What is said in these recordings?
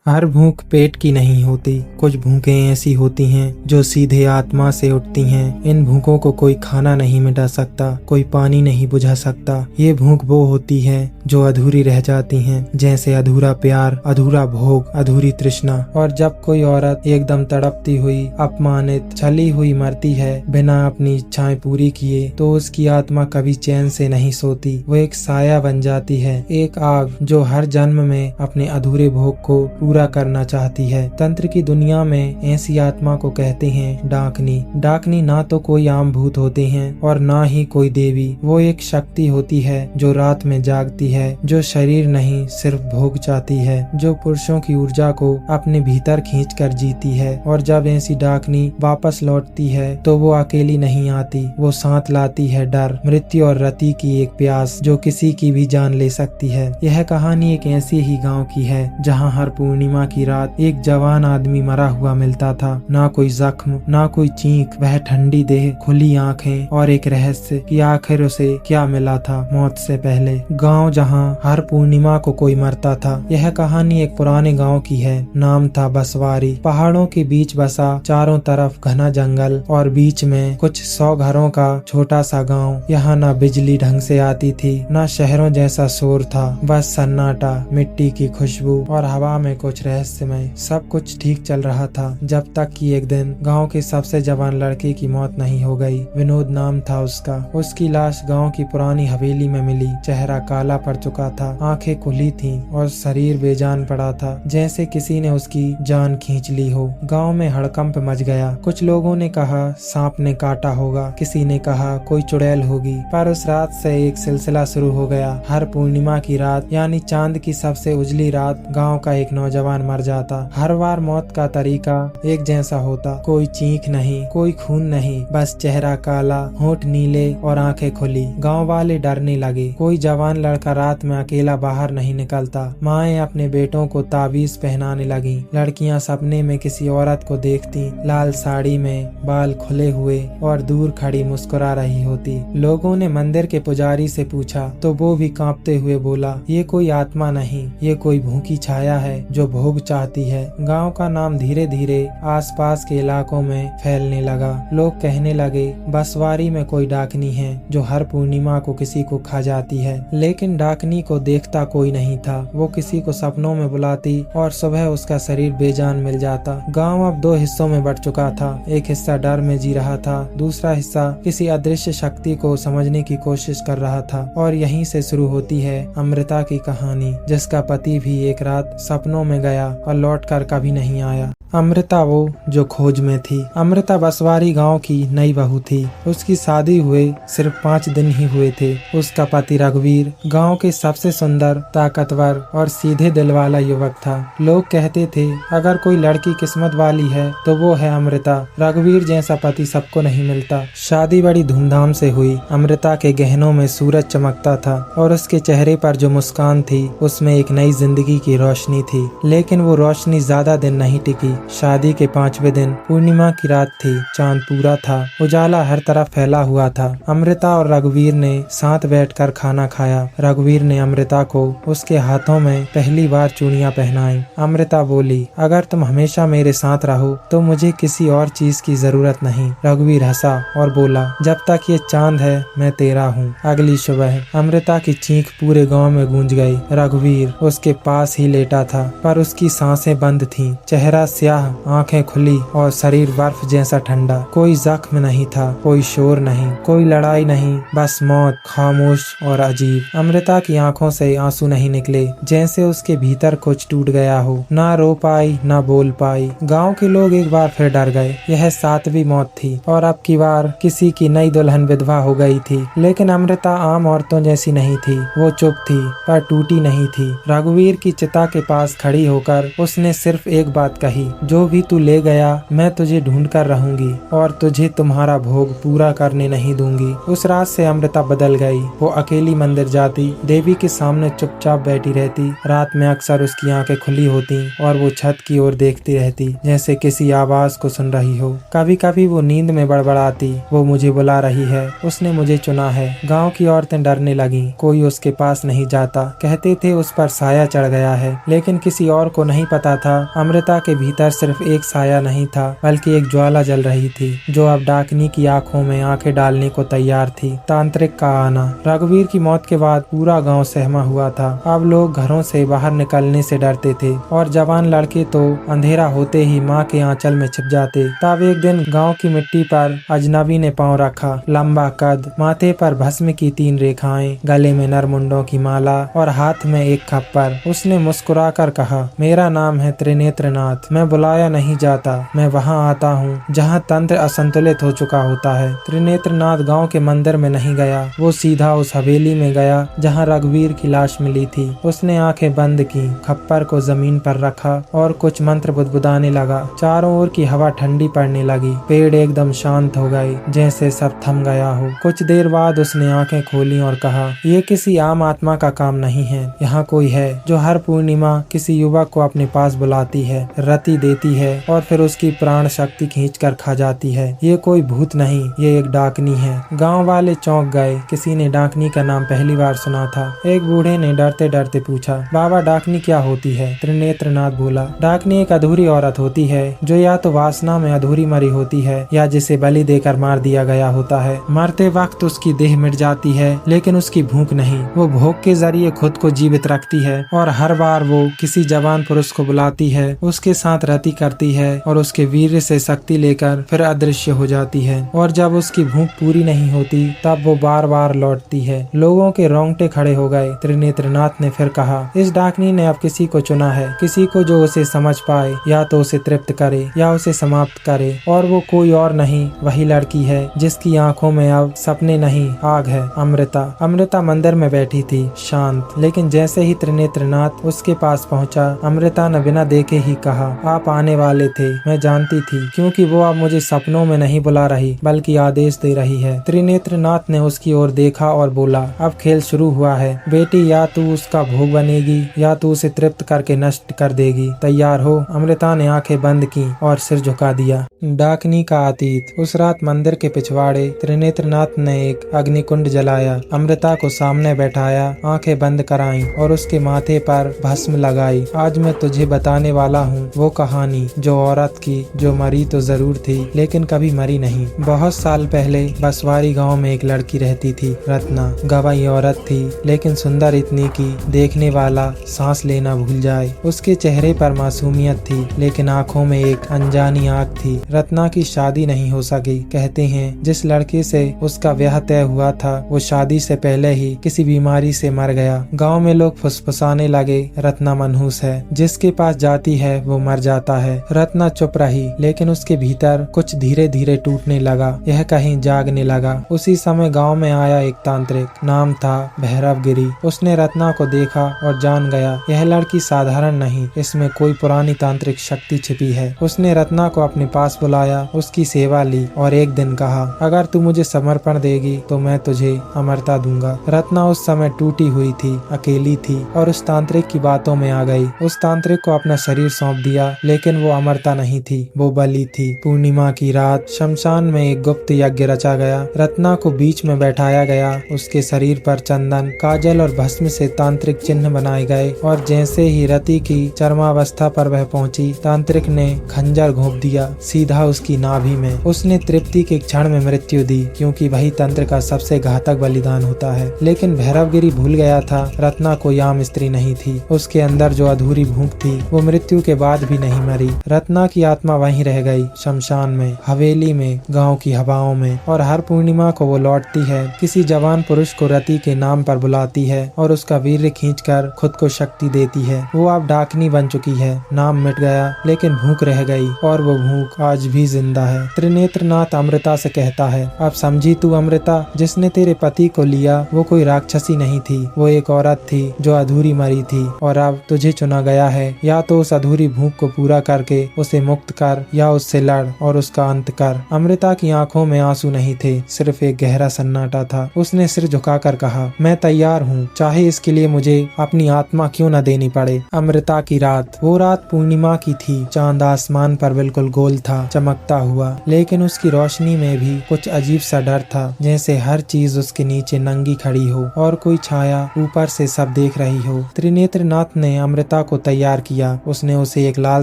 हर भूख पेट की नहीं होती। कुछ भूखें ऐसी होती हैं जो सीधे आत्मा से उठती हैं। इन भूखों को कोई खाना नहीं मिटा सकता, कोई पानी नहीं बुझा सकता। ये भूख वो होती है जो अधूरी रह जाती हैं, जैसे अधूरा प्यार, अधूरा भोग, अधूरी तृष्णा। और जब कोई औरत एकदम तड़पती हुई, अपमानित, छली हुई मरती है बिना अपनी इच्छाएं पूरी किए, तो उसकी आत्मा कभी चैन से नहीं सोती। वो एक साया बन जाती है, एक आग जो हर जन्म में अपने अधूरे भोग को पूरा करना चाहती है। तंत्र की दुनिया में ऐसी आत्मा को कहते हैं डाकनी। डाकनी ना तो कोई आम भूत होते हैं और ना ही कोई देवी। वो एक शक्ति होती है जो रात में जागती है, जो शरीर नहीं सिर्फ भोग चाहती है, जो पुरुषों की ऊर्जा को अपने भीतर खींच कर जीती है। और जब ऐसी डाकनी वापस लौटती है तो वो अकेली नहीं आती, वो साथ लाती है डर, मृत्यु और रति की एक प्यास जो किसी की भी जान ले सकती है। यह कहानी एक ऐसी ही गांव की है जहां हर पूर्णिमा की रात एक जवान आदमी मरा हुआ मिलता था। ना कोई जख्म, ना कोई चीख, वह ठंडी देह, खुली आंखें और एक रहस्य कि आखिर उसे क्या मिला था मौत से पहले। गांव जहां हर पूर्णिमा को कोई मरता था। यह कहानी एक पुराने गांव की है। नाम था बसवारी। पहाड़ों के बीच बसा, चारों तरफ घना जंगल और बीच में कुछ 100 घरों का छोटा सा गांव। यहाँ ना बिजली ढंग से आती थी, ना शहरों जैसा शोर था, बस सन्नाटा, मिट्टी की खुशबू और हवा में कुछ रहस्यमय। सब कुछ ठीक चल रहा था जब तक कि एक दिन गांव के सबसे जवान लड़के की मौत नहीं हो गई। विनोद नाम था उसका। उसकी लाश गांव की पुरानी हवेली में मिली। चेहरा काला पड़ चुका था, आंखें खुली थीं और शरीर बेजान पड़ा था, जैसे किसी ने उसकी जान खींच ली हो। गांव में हड़कंप मच गया। कुछ लोगों ने कहा सांप ने काटा होगा, किसी ने कहा कोई चुड़ैल होगी। पर उस रात से एक सिलसिला शुरू हो गया। हर पूर्णिमा की रात यानी चांद की सबसे उजली रात गांव का एक नौजवान मर जाता। हर बार मौत का तरीका एक जैसा होता। कोई चीख नहीं, कोई खून नहीं, बस चेहरा काला, होंठ नीले और आंखें खुली। गांव वाले डरने लगे। कोई जवान लड़का रात में अकेला बाहर नहीं निकलता। माएं अपने बेटों को ताबीज पहनाने लगी। लड़कियां सपने में किसी औरत को देखती, लाल साड़ी में, बाल खुले हुए और दूर खड़ी मुस्कुरा रही होती। लोगों ने मंदिर के पुजारी से पूछा तो वो भी कांपते हुए बोला, ये कोई आत्मा नहीं, ये कोई भूखी छाया है जो भोग चाहती है। गांव का नाम धीरे धीरे आसपास के इलाकों में फैलने लगा। लोग कहने लगे बसवारी में कोई डाकनी है जो हर पूर्णिमा को किसी को खा जाती है। लेकिन डाकनी को देखता कोई नहीं था। वो किसी को सपनों में बुलाती और सुबह उसका शरीर बेजान मिल जाता। गांव अब 2 हिस्सों में बट चुका था। एक हिस्सा डर में जी रहा था, दूसरा हिस्सा किसी अदृश्य शक्ति को समझने की कोशिश कर रहा था। और यहीं से शुरू होती है अमृता की कहानी, जिसका पति भी एक रात सपनों में गया और लौटकर कभी नहीं आया। अमृता वो जो खोज में थी। अमृता बसवारी गांव की नई बहू थी। उसकी शादी हुए सिर्फ 5 दिन ही हुए थे। उसका पति रघुवीर गांव के सबसे सुंदर, ताकतवर और सीधे दिल वाला युवक था। लोग कहते थे अगर कोई लड़की किस्मत वाली है तो वो है अमृता। रघुवीर जैसा पति सबको नहीं मिलता। शादी बड़ी धूमधाम से हुई। अमृता के गहनों में सूरज चमकता था और उसके चेहरे पर जो मुस्कान थी उसमें एक नई जिंदगी की रोशनी थी। लेकिन वो रोशनी ज्यादा दिन नहीं टिकी। शादी के 5वें दिन पूर्णिमा की रात थी। चांद पूरा था, उजाला हर तरफ फैला हुआ था। अमृता और रघुवीर ने साथ बैठकर खाना खाया। रघुवीर ने अमृता को उसके हाथों में पहली बार चूड़ियां पहनाई। अमृता बोली, अगर तुम हमेशा मेरे साथ रहो तो मुझे किसी और चीज की जरूरत नहीं। रघुवीर हंसा और बोला, जब तक ये चांद है मैं तेरा हूँ। अगली सुबह अमृता की चीख पूरे गाँव में गूंज गई। रघुवीर उसके पास ही लेटा था, पर उसकी सांसें बंद थीं। चेहरा स्याह, आंखें खुली और शरीर बर्फ जैसा ठंडा। कोई जख्म नहीं था, कोई शोर नहीं, कोई लड़ाई नहीं, बस मौत, खामोश और अजीब। अमृता की आंखों से आंसू नहीं निकले, जैसे उसके भीतर कुछ टूट गया हो। ना रो पाई, ना बोल पाई। गांव के लोग एक बार फिर डर गए। यह 7वीं मौत थी और अब की बार किसी की नई दुल्हन विधवा हो गई थी। लेकिन अमृता आम औरतों जैसी नहीं थी। वो चुप थी पर टूटी नहीं थी। रघुवीर की चिता के पास खड़ी होकर उसने सिर्फ एक बात कही, जो भी तू ले गया मैं तुझे ढूंढ कर रहूंगी और तुझे तुम्हारा भोग पूरा करने नहीं दूंगी। उस रात से अमृता बदल गई। वो अकेली मंदिर जाती, देवी के सामने चुपचाप बैठी रहती। रात में अक्सर उसकी आंखें खुली होती और वो छत की ओर देखती रहती जैसे किसी आवाज को सुन रही हो। कभी कभी वो नींद में बड़बड़ाती, वो मुझे बुला रही है, उसने मुझे चुना है। गाँव की औरतें डरने लगी, कोई उसके पास नहीं जाता, कहते थे उस पर साया चढ़ गया है। लेकिन किसी और को नहीं पता था अमृता के भीतर सिर्फ एक साया नहीं था बल्कि एक ज्वाला जल रही थी जो अब डाकनी की आंखों में आंखें डालने को तैयार थी। तांत्रिक का आना। रघुवीर की मौत के बाद पूरा गांव सहमा हुआ था। अब लोग घरों से बाहर निकलने से डरते थे और जवान लड़के तो अंधेरा होते ही माँ के आंचल में छिप जाते। तब एक दिन गांव की मिट्टी पर अजनबी ने पांव रखा। लंबा कद, माथे पर भस्म की 3 रेखाएं, गले में नरमुंडों की माला और हाथ में एक खप्पर। उसने मुस्कुराकर कहा, मेरा नाम है त्रिनेत्रनाथ। मैं बुलाया नहीं जाता, मैं वहाँ आता हूँ जहाँ तंत्र असंतुलित हो चुका होता है। त्रिनेत्रनाथ गांव के मंदिर में नहीं गया, वो सीधा उस हवेली में गया जहाँ रघुवीर की लाश मिली थी। उसने आंखें बंद की, खप्पर को जमीन पर रखा और कुछ मंत्र बुदबुदाने लगा। चारों ओर की हवा ठंडी पड़ने लगी, पेड़ एकदम शांत हो गए जैसे सब थम गया हो। कुछ देर बाद उसने आंखें खोली और कहा, ये किसी आम आत्मा का काम नहीं है। यहाँ कोई है जो हर पूर्णिमा किसी युवक को अपने पास बुलाती है, रति देती है और फिर उसकी प्राण शक्ति खींचकर खा जाती है। ये कोई भूत नहीं, ये एक डाकनी है। गांव वाले चौंक गए। किसी ने डाकनी का नाम पहली बार सुना था। एक बूढ़े ने डरते डरते पूछा, बाबा डाकनी क्या होती है? त्रिनेत्रनाथ बोला, डाकनी एक अधूरी औरत होती है जो या तो वासना में अधूरी मरी होती है या जिसे बलि देकर मार दिया गया होता है। मरते वक्त उसकी देह मिट जाती है लेकिन उसकी भूख नहीं। वो भोग के जरिए खुद को जीवित रखती है और हर बार वो किसी जवान पुरुष को बुलाती है, उसके साथ रति करती है और उसके वीर्य से शक्ति लेकर फिर अदृश्य हो जाती है। और जब उसकी भूख पूरी नहीं होती तब वो बार बार लौटती है। लोगों के रोंगटे खड़े हो गए। त्रिनेत्रनाथ ने फिर कहा, इस डाकनी ने अब किसी को चुना है, किसी को जो उसे समझ पाए, या तो उसे तृप्त करे या उसे समाप्त करे। और वो कोई और नहीं, वही लड़की है जिसकी आंखों में अब सपने नहीं आग है, अमृता। अमृता मंदिर में बैठी थी, शांत। लेकिन जैसे ही त्रिनेत्रनाथ उसके पास पहुंचा, अमृता ने बिना देखे ही कहा, आप आने वाले थे, मैं जानती थी, क्योंकि वो अब मुझे सपनों में नहीं बुला रही बल्कि आदेश दे रही है। त्रिनेत्रनाथ ने उसकी ओर देखा और बोला, अब खेल शुरू हुआ है बेटी, या तू उसका भोग बनेगी या तू उसे तृप्त करके नष्ट कर देगी। तैयार हो? अमृता ने आंखें बंद की और सिर झुका दिया। डाकनी का अतीत। उस रात मंदिर के पिछवाड़े त्रिनेत्रनाथ ने एक अग्निकुंड जलाया, अमृता को सामने बैठाया, आंखें बंद कराई और उसके माथे पर भस्म लगाई। आज मैं तुझे बताने वाला हूँ वो कहानी, जो औरत की जो मरी तो जरूर थी लेकिन कभी मरी नहीं। बहुत साल पहले बसवारी गांव में एक लड़की रहती थी, रत्ना। गवाई औरत थी लेकिन सुंदर इतनी की देखने वाला सांस लेना भूल जाए। उसके चेहरे पर मासूमियत थी लेकिन आंखों में एक अनजानी आग थी। रत्ना की शादी नहीं हो सकी। कहते हैं जिस लड़के से उसका ब्याह तय हुआ था वो शादी से पहले ही किसी बीमारी से मर गया। गांव में लोग फुसफुसाने लगे, रत्ना मनहूस है, जिसके पास जाती है वो मर जाता है। रत्ना चुप रही लेकिन उसके भीतर कुछ धीरे धीरे टूटने लगा, यह कहीं जागने लगा। उसी समय गांव में आया एक तांत्रिक, नाम था भैरवगिरी। उसने रत्ना को देखा और जान गया यह लड़की साधारण नहीं, इसमें कोई पुरानी तांत्रिक शक्ति छिपी है। उसने रत्ना को अपने पास बुलाया, उसकी सेवा ली और एक दिन कहा, अगर तू मुझे समर्पण देगी तो मैं तुझे अमरता दूंगा। रत्ना उस समय टूटी हुई थी, अकेली थी और उस तांत्रिक की बातों में आ गई। उस तांत्रिक को अपना शरीर सौंप दिया लेकिन वो अमरता नहीं थी, वो बलि थी। पूर्णिमा की रात शमशान में एक गुप्त यज्ञ रचा गया। रत्ना को बीच में बैठाया गया, उसके शरीर पर चंदन, काजल और भस्म से तांत्रिक चिन्ह बनाए गए और जैसे ही रति की चरमावस्था पर वह पहुंची, तांत्रिक ने खंजर घोंप दिया सीधा उसकी नाभि में। उसने तृप्ति के क्षण में मृत्यु दी, क्योंकि वही तंत्र का सबसे घातक बलिदान होता है। लेकिन भैरवगिरी भूल गया था रत्ना कोई आम स्त्री नहीं थी। उसके अंदर जो अधूरी भूख थी वो मृत्यु के बाद भी नहीं मरी। रत्ना की आत्मा वहीं रह गई, शमशान में, हवेली में, गांव की हवाओं में। और हर पूर्णिमा को वो लौटती है, किसी जवान पुरुष को रति के नाम पर बुलाती है और उसका वीर्य खींचकर खुद को शक्ति देती है। वो अब डाकनी बन चुकी है, नाम मिट गया लेकिन भूख रह गई और वो भूख आज भी जिंदा है। त्रिनेत्रनाथ अमृता से कहता है, अब समझी तू अमृता, जिसने तेरे पति को लिया वो कोई राक्षसी नहीं थी, वो एक औरत थी जो अधूरी मरी थी और अब तुझे चुना गया है, या तो उस अधूरी भूख को पूरा करके उसे मुक्त कर या उससे लड़ और उसका अंत कर। अमृता की आंखों में आंसू नहीं थे, सिर्फ एक गहरा सन्नाटा था। उसने सिर झुकाकर कहा, मैं तैयार हूँ, चाहे इसके लिए मुझे अपनी आत्मा क्यों न देनी पड़े। अमृता की रात, वो रात पूर्णिमा की थी। चांद आसमान पर बिल्कुल गोल था, चमकता हुआ, लेकिन उसकी रोशनी में भी कुछ अजीब सा डर था, जैसे हर चीज उसके नीचे नंगी खड़ी हो और कोई छाया ऊपर से सब देख रही हो। त्रिनेत्रनाथ ने अमृता को तैयार किया। उसने उसे एक लाल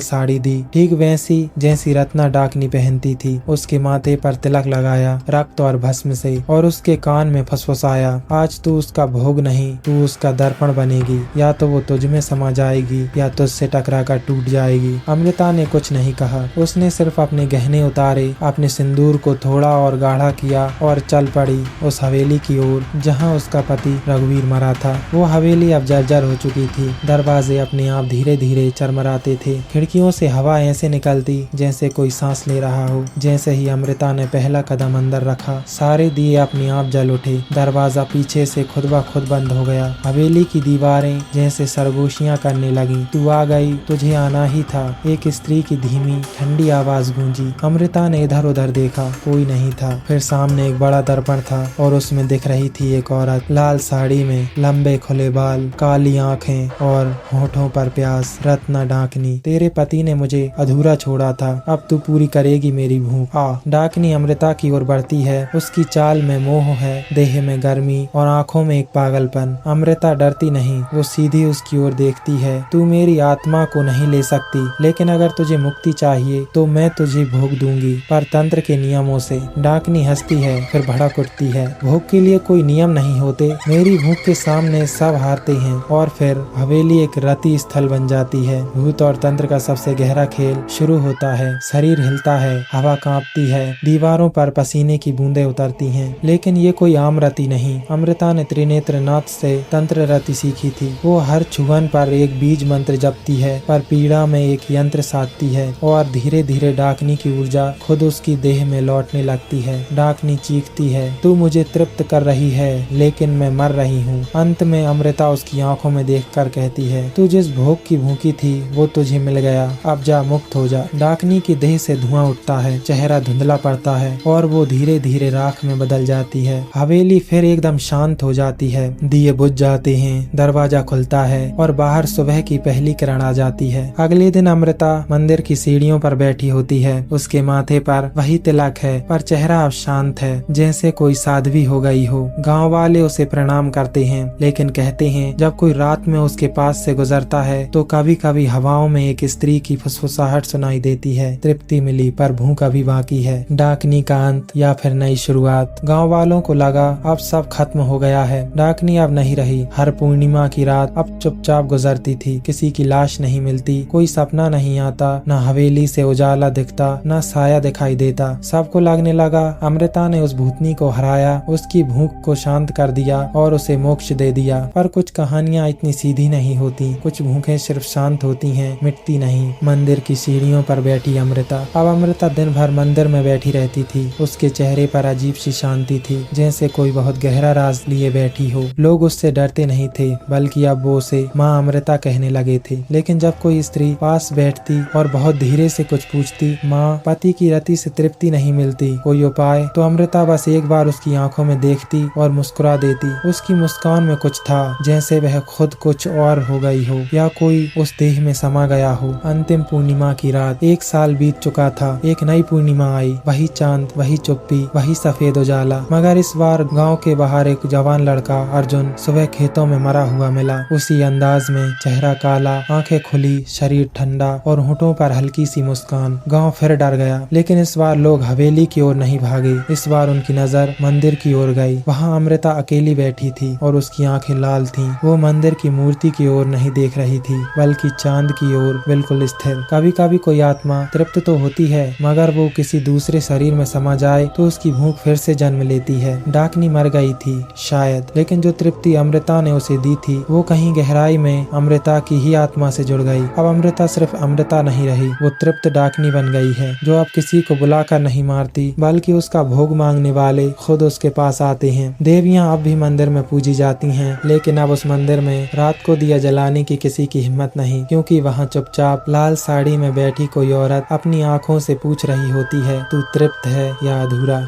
साड़ी दी, ठीक वैसी जैसी रत्ना डाकनी पहनती थी। उसके माथे पर तिलक लगाया रक्त और भस्म से, और उसके कान में फुसफुसाया, आज तू उसका भोग नहीं, तू उसका दर्पण बनेगी। या तो वो तुझ में समा जाएगी या तुझसे टकरा कर टूट जाएगी। अमृता ने कुछ नहीं कहा। उसने सिर्फ अपने गहने उतारे, अपने सिंदूर को थोड़ा और गाढ़ा किया और चल पड़ी उस हवेली की ओर जहाँ उसका पति रघुवीर मरा था। वो हवेली अब जर्जर हो चुकी थी। दरवाजे अपने आप धीरे धीरे चरमराते थे। खिड़कियों से हवा ऐसे निकलती जैसे कोई सांस ले रहा हो। जैसे ही अमृता ने पहला कदम अंदर रखा, सारे दिए अपने आप जल उठे। दरवाजा पीछे से खुद ब खुद बंद हो गया। हवेली की दीवारें जैसे सरगोशियां करने लगी। तू आ गई, तुझे आना ही था, एक स्त्री की धीमी ठंडी आवाज गूंजी। अमृता ने इधर उधर देखा, कोई नहीं था। फिर सामने एक बड़ा दर्पण था और उसमें दिख रही थी एक औरत, लाल साड़ी में, लंबे खुले बाल, काली आंखें और होठों पर प्यास। रत्ना डाकनी, तेरे पति ने मुझे अधूरा छोड़ा था, अब तू पूरी करेगी मेरी भूख। आ। डाकनी अमृता की ओर बढ़ती है। उसकी चाल में मोह है, देह में गर्मी और आंखों में एक पागलपन। अमृता डरती नहीं, वो सीधी उसकी ओर देखती है। तू मेरी आत्मा को नहीं ले सकती, लेकिन अगर तुझे मुक्ति चाहिए तो मैं तुझे भोग दूंगी, पर तंत्र के नियमों से। डाकनी हंसती है, फिर भड़क उठती है। भोग के लिए कोई नियम नहीं होते, मेरी भूख के सामने सब हारते हैं। और फिर हवेली एक रति स्थल बन जाती है। भूत और तंत्र का सबसे गहरा खेल शुरू होता है। शरीर हिलता है, हवा कांपती है, दीवारों पर पसीने की बूंदें उतरती हैं। लेकिन ये कोई आम रति नहीं। अमृता ने त्रिनेत्रनाथ से तंत्र रति सीखी थी। वो हर छुअन पर एक बीज मंत्र जपती है, पर पीड़ा में एक यंत्र साधती है, और धीरे धीरे डाकनी की ऊर्जा खुद उसकी देह में लौटने लगती है। डाकनी चीखती है, तू मुझे तृप्त कर रही है, लेकिन मैं मर रही हूँ। अंत में अमृता उसकी आंखों में देखकर कहती है, तू जिस भोग की भूखी थी वो तुझे मिल गया, अब जा, मुक्त हो जा। डाकनी की देह से धुआं उठता है, चेहरा धुंधला पड़ता है और वो धीरे धीरे राख में बदल जाती है। हवेली फिर एकदम शांत हो जाती है। दिए बुझ जाते हैं, दरवाजा खुलता है और बाहर सुबह की पहली किरण आ जाती है। अगले दिन अमृता मंदिर की सीढ़ियों पर बैठी होती है। उसके माथे पर वही तिलक है, पर चेहरा अब शांत है, जैसे कोई साध्वी हो गई हो। गांव वाले उसे प्रणाम करते हैं, लेकिन कहते हैं जब कोई रात में उसके पास से गुजरता है तो कभी कभी हवाओं में एक स्त्री की फुसफुसाहट सुनाई देती है। तृप्ति मिली, पर भूख अभी बाकी है। डाकनी का अंत या फिर नई शुरुआत। गांव वालों को लगा अब सब खत्म हो गया है। डाकनी अब नहीं रही। हर पूर्णिमा की रात अब चुपचाप गुजरती थी। किसी की लाश नहीं मिलती, कोई सपना नहीं आता, न हवेली से उजाला दिखता, न साया दिखाई देता। सबको लगने लगा अमृता ने उस भूतनी को हराया, उसकी भूख को शांत कर दिया और उसे मोक्ष दे दिया। पर कुछ कहानियां इतनी सीधी नहीं होती। कुछ भूखें सिर्फ शांत होती हैं, मिटती नहीं। मंदिर की सीढ़ियों पर बैठी अमृता। अब अमृता दिन भर मंदिर में बैठी रहती थी। उसके चेहरे पर अजीब सी शांति थी, जैसे कोई बहुत गहरा राज लिए बैठी हो। लोग उससे डरते नहीं थे, बल्कि अब वो उसे माँ अमृता कहने लगे थे। लेकिन जब कोई स्त्री पास बैठती और बहुत धीरे से कुछ पूछती, माँ, पति की रति से तृप्ति नहीं मिलती, कोई उपाय, तो अमृता बस एक बार उसकी आंखों में देखती और मुस्कुरा देती। उसकी मुस्कान में कुछ था, जैसे वह खुद कुछ और हो गई हो या कोई उस देह में समा गया हो। अंतिम पूर्णिमा की रात। एक साल बीत चुका था, एक नई पूर्णिमा आई। वही चांद, वही चुप्पी, वही सफेद उजाला। मगर इस बार गांव के बाहर एक जवान लड़का अर्जुन सुबह खेतों में मरा हुआ मिला। उसी अंदाज में, चेहरा काला, आंखें खुली, शरीर ठंडा और होठों पर हल्की सी मुस्कान। गांव फिर डर गया, लेकिन इस बार लोग हवेली की ओर नहीं भागे। इस बार उनकी नजर मंदिर की ओर गई। वहाँ अमृता अकेली बैठी थी और उसकी आंखें लाल थीं। वो मंदिर की मूर्ति की ओर नहीं देख रही थी, बल्कि चांद की ओर, बिल्कुल स्थिर। कभी कभी कोई आत्मा तृप्त तो होती है, मगर वो किसी दूसरे शरीर में समा जाए तो उसकी भूख फिर से जन्म लेती है। डाकनी मर गई थी शायद, लेकिन जो तृप्ति अमृता ने उसे दी थी वो कहीं गहराई में अमृता की ही आत्मा से जुड़ गई। अब अमृता सिर्फ अमृता नहीं रही, वो तृप्त डाकनी बन गई है, जो अब किसी को बुलाकर नहीं मारती, बल्कि उसका भोग मांगने वाले खुद उसके पास आते हैं। देवियां अब भी मंदिर में पूजी जाती हैं, लेकिन अब उस मंदिर में रात को दिया जलाने की किसी की हिम्मत नहीं, क्योंकि वहाँ चुपचाप लाल साड़ी में बैठी कोई औरत अपनी आंखों से पूछ रही होती है, तू तृप्त है या अधूरा।